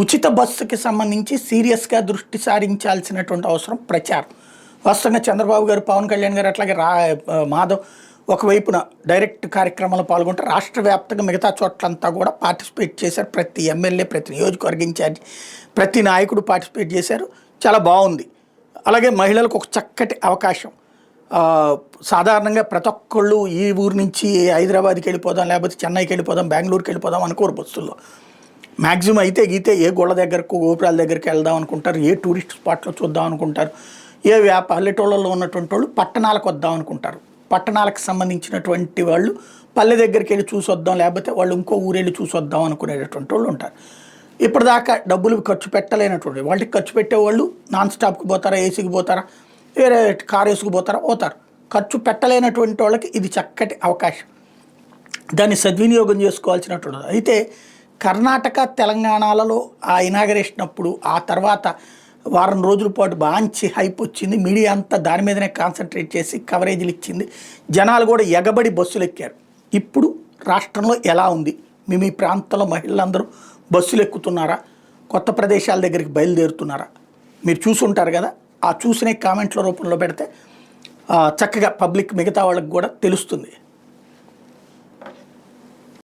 ఉచిత బస్సుకి సంబంధించి సీరియస్‌గా దృష్టి సారించాల్సినటువంటి అవసరం ప్రచారం. వాస్తవంగా చంద్రబాబు గారు, పవన్ కళ్యాణ్ గారు అట్లాగే మాధవ్ ఒకవైపున డైరెక్ట్ కార్యక్రమంలో పాల్గొంటే రాష్ట్ర వ్యాప్తంగా మిగతా చోట్లంతా కూడా పార్టిసిపేట్ చేశారు. ప్రతి ఎమ్మెల్యే, ప్రతి నియోజకవర్గ ఇన్ఛార్జ్, ప్రతి నాయకుడు పార్టిసిపేట్ చేశారు. చాలా బాగుంది. అలాగే మహిళలకు ఒక చక్కటి అవకాశం. సాధారణంగా ప్రతి ఒక్కళ్ళు ఈ ఊరు నుంచి హైదరాబాద్‌కి వెళ్ళిపోదాం, లేకపోతే చెన్నైకి వెళ్ళిపోదాం, బెంగళూరుకి వెళ్ళిపోదాం అనుకోరు బస్సుల్లో. మ్యాక్సిమం అయితే గీతే ఏ గోళ్ళ దగ్గరకు, గోపురాల దగ్గరికి వెళ్దాం అనుకుంటారు, ఏ టూరిస్ట్ స్పాట్లో చూద్దాం అనుకుంటారు, ఏ పల్లెటూళ్ళలో ఉన్నటువంటి వాళ్ళు పట్టణాలకు వద్దాం అనుకుంటారు. పట్టణాలకు సంబంధించినటువంటి వాళ్ళు పల్లె దగ్గరికి వెళ్ళి చూసి వద్దాం, లేకపోతే వాళ్ళు ఇంకో ఊరెళ్ళి చూసి వద్దాం అనుకునేటటువంటి వాళ్ళు ఉంటారు. ఇప్పటిదాకా డబ్బులు ఖర్చు పెట్టలేనటువంటి వాళ్ళకి ఖర్చు పెట్టేవాళ్ళు నాన్ స్టాప్కి పోతారా, ఏసీకి పోతారా, వేరే కారు వేసుకుపోతారా, పోతారు. ఖర్చు పెట్టలేనటువంటి వాళ్ళకి ఇది చక్కటి అవకాశం. దాన్ని సద్వినియోగం చేసుకోవాల్సినటువంటి అయితే కర్ణాటక, తెలంగాణలలో ఆ ఇనాగరేషన్ అప్పుడు ఆ తర్వాత వారం రోజుల పాటు మంచి హైప్ వచ్చింది. మీడియా అంతా దాని మీదనే కాన్సన్ట్రేట్ చేసి కవరేజీలు ఇచ్చింది. జనాలు కూడా ఎగబడి బస్సులు ఎక్కారు. ఇప్పుడు రాష్ట్రంలో ఎలా ఉంది? మీ ప్రాంతంలో మహిళలందరూ బస్సులు ఎక్కుతున్నారా? కొత్త ప్రదేశాల దగ్గరికి బయలుదేరుతున్నారా? మీరు చూసుంటారు కదా. ఆ చూసిన కామెంట్ల రూపంలో పెడితే చక్కగా పబ్లిక్ మిగతా వాళ్ళకి కూడా తెలుస్తుంది.